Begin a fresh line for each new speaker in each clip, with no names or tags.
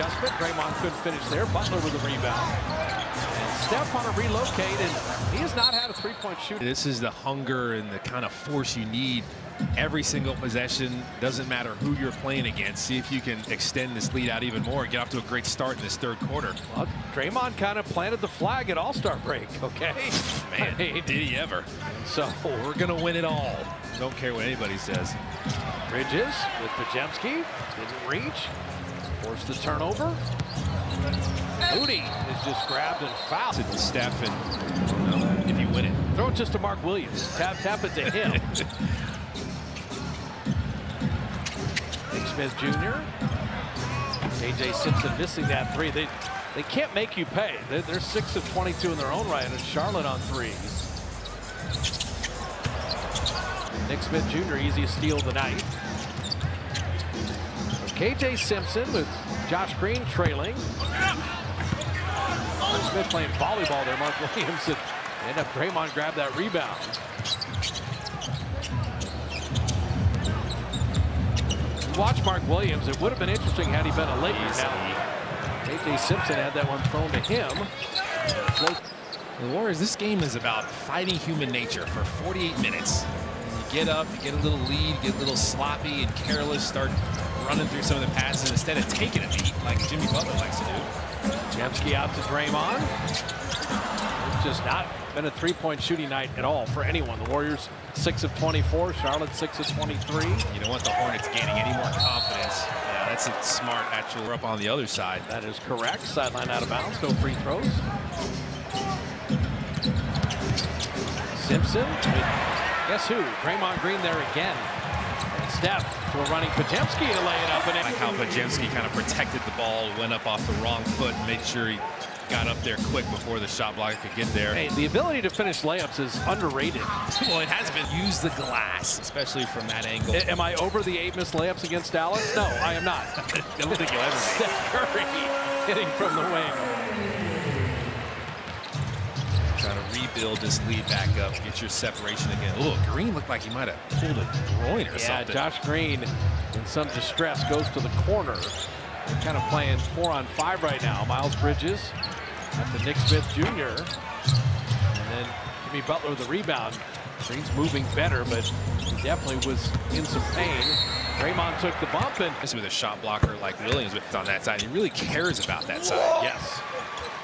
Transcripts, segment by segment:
adjustment. Draymond couldn't finish there. Butler with a rebound. And Steph on a relocate, and he has not had a three-point shoot.
This is the hunger and the kind of force you need every single possession. Doesn't matter who you're playing against. See if you can extend this lead out even more. Get off to a great start in this third quarter.
Well, Draymond kind of planted the flag at All-Star break, okay?
Man, did he ever.
So
we're going to win it all. Don't care what anybody says.
Bridges with Pajemski. Didn't reach. Forced the turnover. Moody is just grabbed and fouled.
To Steph, and if you win it,
throw it just to Mark Williams. Tap it to him. Nick Smith Jr. J.J. Simpson missing that three. They can't make you pay. They're 6 of 22 in their own right, and Charlotte on threes. Nick Smith Jr. easiest steal of the night. K.J. Simpson with Josh Green trailing. Smith playing volleyball there. Mark Williams and up Draymond grabbed that rebound. Watch Mark Williams. It would have been interesting had he been a Laker. Now, K.J. Simpson had that one thrown to him.
The Warriors, this game is about fighting human nature for 48 minutes. You get up, you get a little lead, get a little sloppy and careless, start running through some of the passes instead of taking a beat like Jimmy Butler likes to do.
Pajemski out to Draymond. It's just not been a three-point shooting night at all for anyone. The Warriors 6 of 24, Charlotte 6 of 23.
You don't want the Hornets gaining any more confidence. Yeah, that's a smart actual. We're up on the other side.
That is correct. Sideline out of bounds, no free throws. Simpson, guess who? Draymond Green there again. And Steph to a running Pajemski to lay it up. And
like how Pajemski kind of protected the ball, went up off the wrong foot, and made sure he got up there quick before the shot blocker could get there.
Hey, the ability to finish layups is underrated.
Well, it has been. Use the glass, especially from that angle.
Am I over the 8 missed layups against Dallas? No, I am not.
I don't think you'll ever be.
Steph Curry hitting from the wing.
Trying to rebuild this lead back up, get your separation again. Oh, Green looked like he might have pulled a groin or something.
Josh Green in some distress goes to the corner. They're kind of playing 4-on-5 right now. Miles Bridges at the Nick Smith Jr. And then Jimmy Butler with the rebound. Green's moving better, but he definitely was in some pain. Draymond took the bump, and
with a shot blocker like Williams on that side, he really cares about that side.
Yes.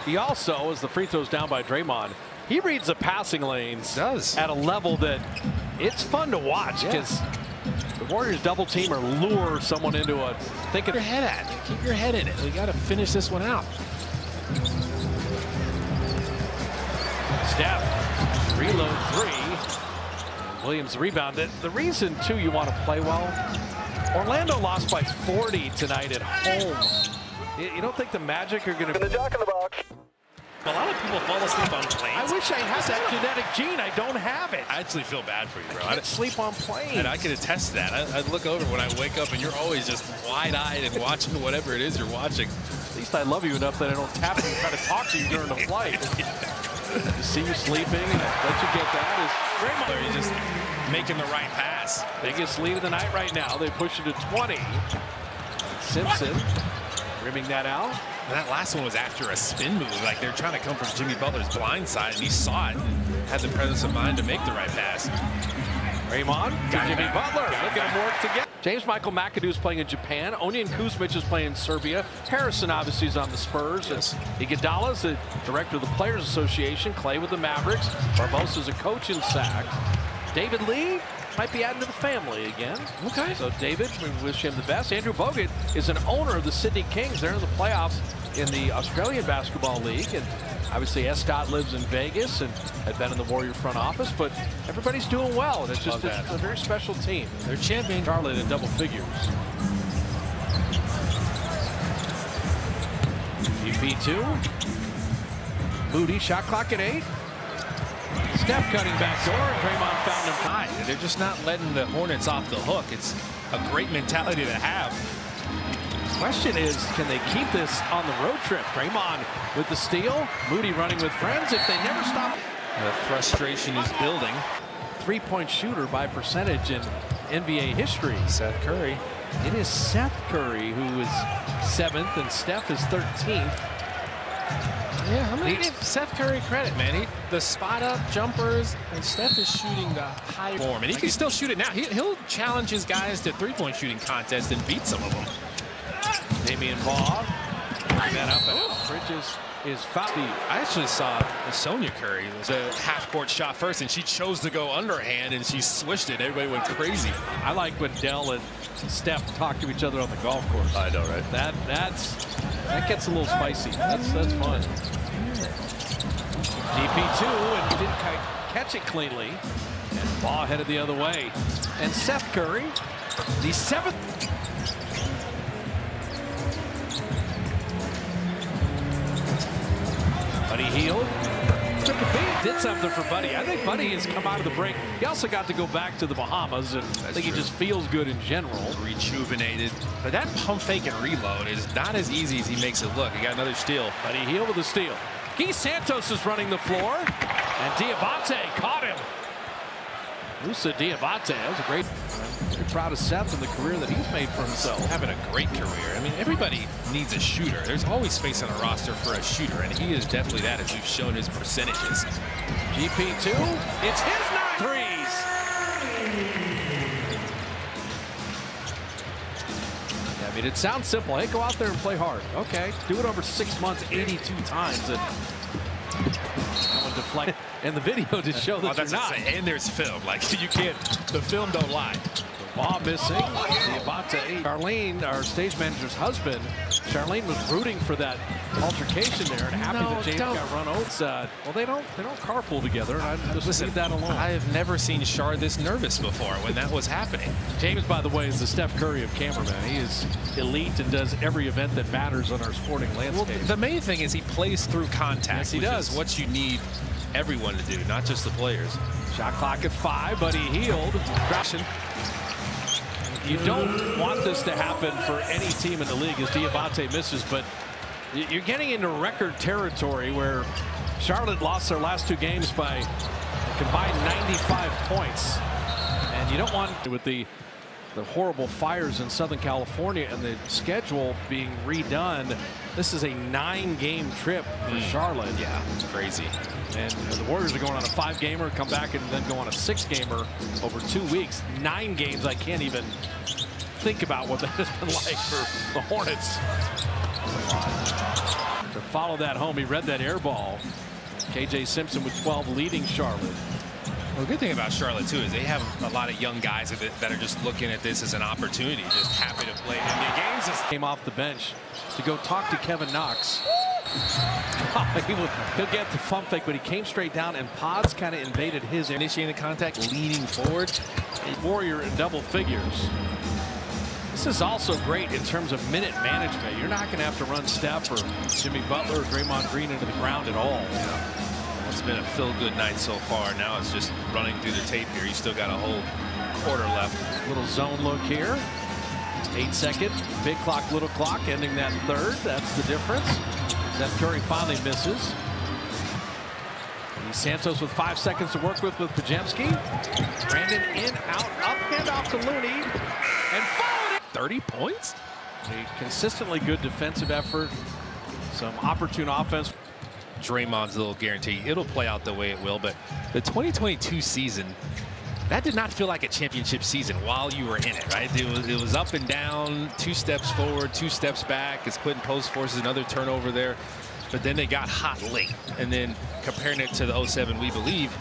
He also, as the free throws down by Draymond, he reads the passing lanes at a level that it's fun to watch because the Warriors double team or lure someone into a
keep your head at it. Keep your head in it. We got to finish this one out.
Steph reload three. Williams rebound. The reason too you want to play well, Orlando lost by 40 tonight at home. You don't think the Magic are going to
the Jack in the Box?
A lot of people fall asleep on planes.
I wish I had that genetic gene. I don't have it.
I actually feel bad for you, bro.
I can't sleep on planes.
And I can attest to that. I look over when I wake up and you're always just wide-eyed and watching whatever it is you're watching.
At least I love you enough that I don't tap you and try to talk to you during the flight. To see you sleeping and let you get that is Draymond.
He's just making the right pass.
Biggest lead of the night right now. They push it to 20. Simpson rimming that out.
And that last one was after a spin move. Like they're trying to come from Jimmy Butler's blind side, and he saw it and had the presence of mind to make the right pass.
Raymond to Jimmy Butler. Look at him work together. James Michael McAdoo's playing in Japan. Onion Kuzmic is playing in Serbia. Harrison obviously is on the Spurs.
Yes.
Iguodala's the director of the Players Association. Clay with the Mavericks. Barbosa's a coach in SAC. David Lee might be adding to the family again.
Okay.
So David, we wish him the best. Andrew Bogut is an owner of the Sydney Kings. They're in the playoffs in the Australian Basketball League. And obviously S. lives in Vegas and had been in the Warrior front office, but everybody's doing well. And it's just a very special team. They're champion Charlotte in double figures. GP2. Moody, shot clock at 8. Steph cutting back door, and Draymond found him high.
They're just not letting the Hornets off the hook. It's a great mentality to have.
Question is, can they keep this on the road trip? Draymond with the steal. Moody running with friends. If they never stop.
The frustration is building.
Three-point shooter by percentage in NBA history.
Seth Curry
It is Seth Curry who is 7th, and Steph is 13th.
Yeah, I'm going to give Seth Curry credit, man. The spot-up jumpers, and Steph is shooting the high form, and he can still shoot it now. He'll challenge his guys to three-point shooting contests and beat some of them.
Damian Baugh, bring that up, and Bridges is fouled.
I actually saw Sonia Curry. It was a half-court shot first, and she chose to go underhand, and she swished it. Everybody went crazy.
I like when Dell and Steph talk to each other on the golf course.
I know, right?
That gets a little spicy. That's fun. GP2, and he didn't catch it cleanly. And Baugh headed the other way. And Seth Curry, the 7th. Buddy Hield took a beat, did something for Buddy. I think Buddy has come out of the break. He also got to go back to the Bahamas, and I think he just feels good in general.
Rejuvenated. But that pump fake and reload is not as easy as he makes it look. He got another steal.
Buddy Hield with a steal. Keith Santos is running the floor, and Diabate caught him. Musa Diabate, that was a great. I'm very proud of Seth and the career that he's made for himself.
Having a great career. I mean, everybody needs a shooter. There's always space on a roster for a shooter, and he is definitely that, as we've shown his percentages.
GP2, it's his 9 threes. Yeah, I mean, it sounds simple. Hey, go out there and play hard. Okay, do it over 6 months, 82 times, and that one deflect. And the video to show that you're not.
And there's film. Like, you can't. The film don't lie.
Ball missing. Diabate. Charlene, our stage manager's husband, Charlene was rooting for that altercation there, and happy that James got run over. Well, they don't carpool together. I just leave that alone.
I have never seen Char this nervous before when that was happening.
James, by the way, is the Steph Curry of cameramen. He is elite and does every event that matters on our sporting landscape.
Well, the main thing is he plays through contact.
Yes, he does.
Is what you need everyone to do, not just the players.
Shot clock at 5, Buddy Hield. You don't want this to happen for any team in the league as Diabate misses, but you're getting into record territory where Charlotte lost their last 2 games by a combined 95 points. And you don't want, with the horrible fires in Southern California and the schedule being redone, this is a 9-game trip for Charlotte.
Yeah, it's crazy.
And the Warriors are going on a 5-gamer, come back and then go on a 6-gamer over 2 weeks. 9 games, I can't even think about what that has been like for the Hornets. To follow that home, he read that air ball. KJ Simpson with 12 leading Charlotte.
Well, the good thing about Charlotte, too, is they have a lot of young guys that are just looking at this as an opportunity, just happy to play NBA games.
Came off the bench to go talk to Kevin Knox. He'll get the pump fake, but he came straight down, and Pods kind of invaded his area.
Initiating the contact, leaning forward.
Warrior in double figures. This is also great in terms of minute management. You're not going to have to run Steph or Jimmy Butler or Draymond Green into the ground at all.
Yeah. It's been a feel-good night so far. Now it's just running through the tape here. You still got a whole quarter left.
Little zone look here. 8-second, big clock, little clock, ending that 3rd. That's the difference. Seth Curry finally misses. Santos with 5 seconds to work with Pajemski. Brandon in, out, up, hand off to Looney, and followed it.
30 points?
A consistently good defensive effort. Some opportune offense.
Draymond's little guarantee. It'll play out the way it will, but the 2022 season, that did not feel like a championship season while you were in it, right? It was up and down, 2 steps forward, 2 steps back. As Clinton Post forces another turnover there. But then they got hot late. And then comparing it to the 07, we believe,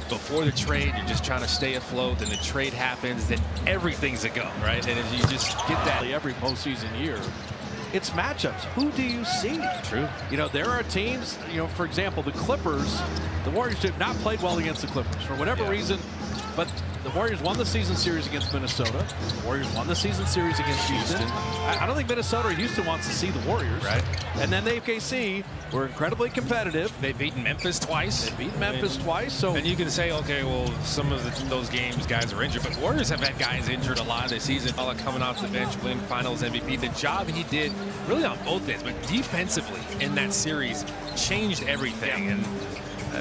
before the trade, you're just trying to stay afloat. Then the trade happens, then everything's a go, right? And as you just get that.
Every postseason year, it's matchups. Who do you see?
True.
You know, there are teams, you know, for example, the Clippers, the Warriors have not played well against the Clippers for whatever reason. But the Warriors won the season series against Minnesota. The Warriors won the season series against Houston. I don't think Minnesota or Houston wants to see the Warriors.
Right.
And then the OKC were incredibly competitive.
They've beaten Memphis twice.
They beat Memphis twice. So
and you can say, okay, well, some of those games guys are injured, but Warriors have had guys injured a lot of the season. Coming off the bench, winning Finals MVP. The job he did really on both ends, but defensively in that series changed everything. And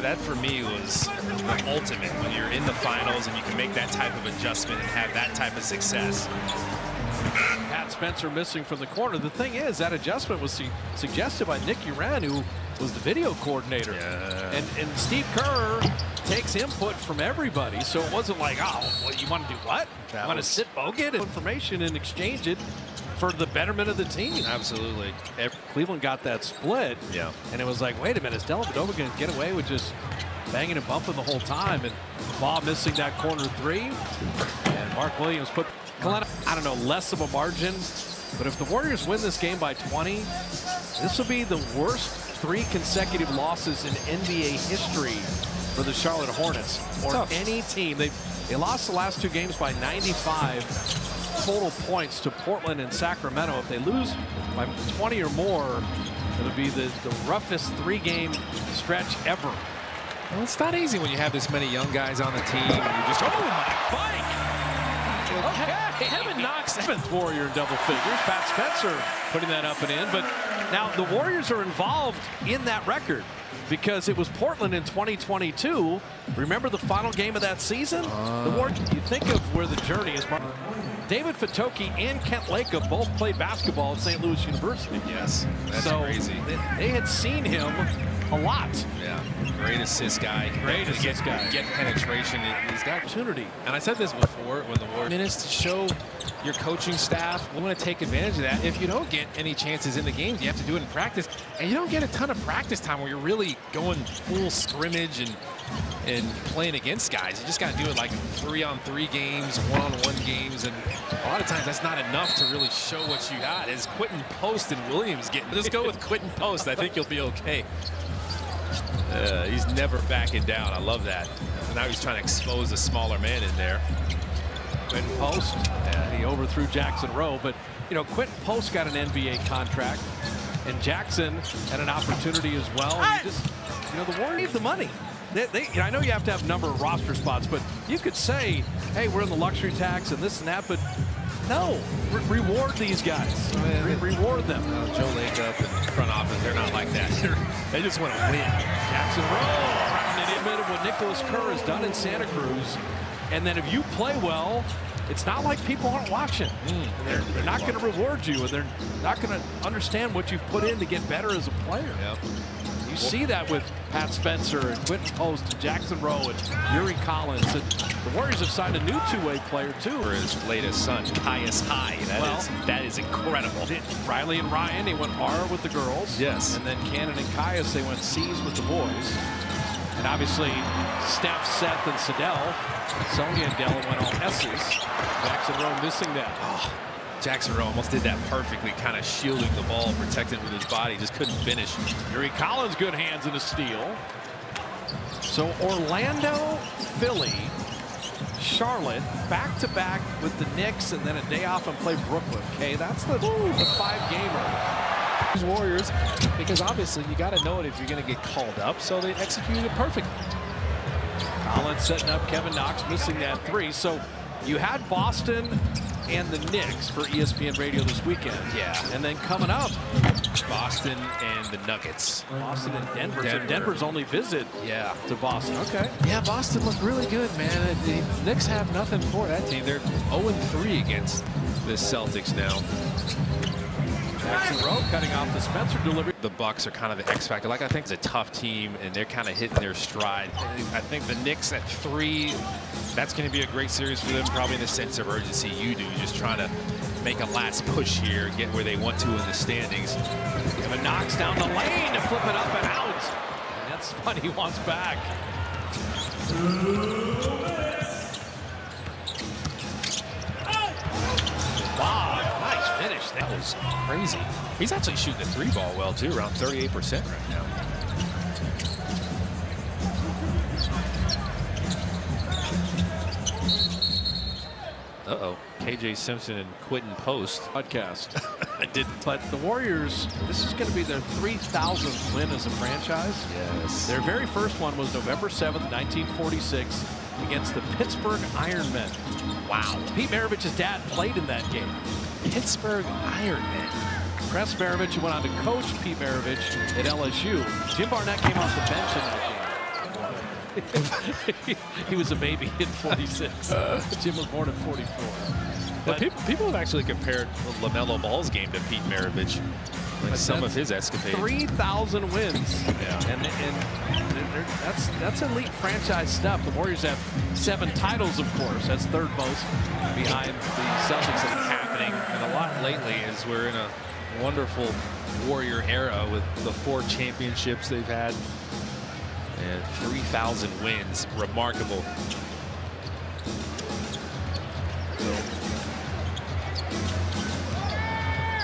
that for me was the ultimate when you're in the finals and you can make that type of adjustment and have that type of success.
Pat Spencer missing from the corner. The thing is, that adjustment was suggested by Nick Uran, who was the video coordinator.
Yeah.
And Steve Kerr takes input from everybody, so it wasn't like, oh, well, you want to do what? You want to sit Bogut information and exchange it for the betterment of the team.
Absolutely.
Cleveland got that split.
Yeah.
And it was like, wait a minute, is Dellavedova going to get away with just banging and bumping the whole time? And Bob missing that corner three. And Mark Williams put Kalena, I don't know, less of a margin. But if the Warriors win this game by 20, this will be the worst 3 consecutive losses in NBA history for the Charlotte Hornets or any team. They lost the last 2 games by 95 total points to Portland and Sacramento. If they lose by 20 or more, it'll be the roughest 3-game stretch ever.
Well, it's not easy when you have this many young guys on the team. And you just, oh my bike! Okay, Kevin Knox,
7th Warrior in double figures. Pat Spencer putting that up and in. But now the Warriors are involved in that record because it was Portland in 2022. Remember the final game of that season? The Warriors. You think of where the journey is. David Fatoki and Kent Lacob both played basketball at St. Louis University.
Yes, that's
so
crazy.
They had seen him a lot.
Yeah, great assist guy.
Great assist guy.
Get penetration. He's got
Opportunity.
And I said this before when the Warriors minutes to show your coaching staff we want to take advantage of that. If you don't get any chances in the games, you have to do it in practice, and you don't get a ton of practice time where you're really going full scrimmage and playing against guys. You just got to do it like 3-on-3 games, 1-on-1 games, and a lot of times that's not enough to really show what you got. As Quentin Post and Williams getting, just go with Quentin Post. I think you'll be okay. He's never backing down. I love that. And now he's trying to expose a smaller man in there.
Quentin Post, and he overthrew Jackson Rowe, but you know, Quentin Post got an NBA contract, and Jackson had an opportunity as well. And you know, the Warriors need the money. You know, I know you have to have a number of roster spots, but you could say, hey, we're in the luxury tax and this and that, but no, reward these guys. Reward them.
Joe Lacob and front office, they're not like that. They just want to win.
Jackson Rowe around it, admitted what Nicholas Kerr has done in Santa Cruz. And then if you play well, it's not like people aren't watching. They're not going to reward you, and they're not going to understand what you've put in to get better as a player.
Yep.
You see that with Pat Spencer and Quentin Post and Jackson Rowe and Yuri Collins. And the Warriors have signed a new 2-way player, too.
For his latest son, Caius High. That is incredible.
Riley and Ryan, they went R with the girls.
Yes.
And then Cannon and Caius, they went C's with the boys. And obviously, Steph, Seth, and Sedell. Sonia and Della went all S's. Jackson Rowe missing that.
Oh, Jackson Rowe almost did that perfectly, kind of shielding the ball, protecting with his body, just couldn't finish.
Yuri Collins, good hands in a steal. So Orlando, Philly, Charlotte, back-to-back with the Knicks, and then a day off and play Brooklyn. Okay, that's the 5-gamer.
Warriors, because obviously you got to know it if you're going to get called up, so they executed it perfectly.
Collins setting up Kevin Knox, missing that 3. So you had Boston and the Knicks for ESPN Radio this weekend.
Yeah.
And then coming up,
Boston and the Nuggets.
Boston and Denver. So Denver's only visit to Boston. Okay.
Yeah, Boston looked really good, man. The Knicks have nothing for that team.
They're 0-3 against the Celtics now.
Jackson Rowe cutting off the Spencer delivery.
The Bucks are kind of the X factor. Like, I think it's a tough team, and they're kind of hitting their stride. I think the Knicks at 3, that's going to be a great series for them, probably in the sense of urgency you do, just trying to make a last push here, get where they want to in the standings.
Kevin Knox down the lane to flip it up and out. And that's what he wants back. Wow. Finish.
That was crazy. He's actually shooting the 3-ball well, too, around 38% right now. Uh-oh. KJ Simpson and Quentin Post.
Podcast.
I didn't.
But the Warriors, this is going to be their 3,000th win as a franchise.
Yes.
Their very first one was November 7th, 1946, against the Pittsburgh Ironmen. Wow. Pete Maravich's dad played in that game.
Pittsburgh Ironmen.
Chris Maravich, who went on to coach Pete Maravich at LSU. Jim Barnett came off the bench in that game. He was a baby in 46. Jim was born in 44. But
people have actually compared LaMelo Ball's game to Pete Maravich, like some of his escapades.
3,000 wins.
Yeah.
And that's elite franchise stuff. The Warriors have 7 titles, of course. That's third most behind the Celtics.
Happening and a lot lately is we're in a wonderful Warrior era with the 4 championships they've had and 3,000 wins. Remarkable.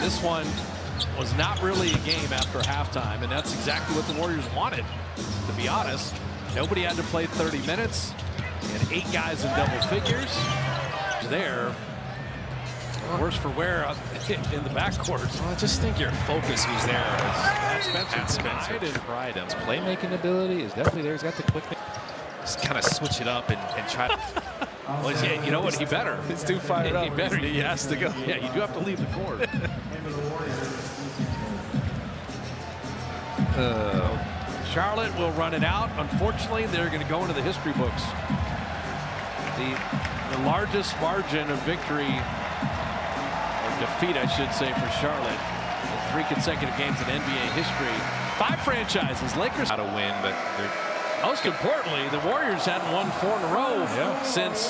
This one was not really a game after halftime, and that's exactly what the Warriors wanted, to be honest. Nobody had to play 30 minutes. They had 8 guys in double figures. There, worse for wear in the backcourt.
Well, I just think your focus was there.
Spencer
And pride. His playmaking ability is definitely there. He's got the quickness. Just kind of switch it up and try to.
Well, yeah, you know what? He better.
He's too fired up.
He better.
He has to go.
Yeah, you do have to leave the court. Charlotte will run it out. Unfortunately, they're going to go into the history books. The largest margin of victory, or defeat, I should say, for Charlotte in 3 consecutive games in NBA history. 5 franchises. Lakers
How to win, but they're
most importantly, the Warriors hadn't won 4 in a row since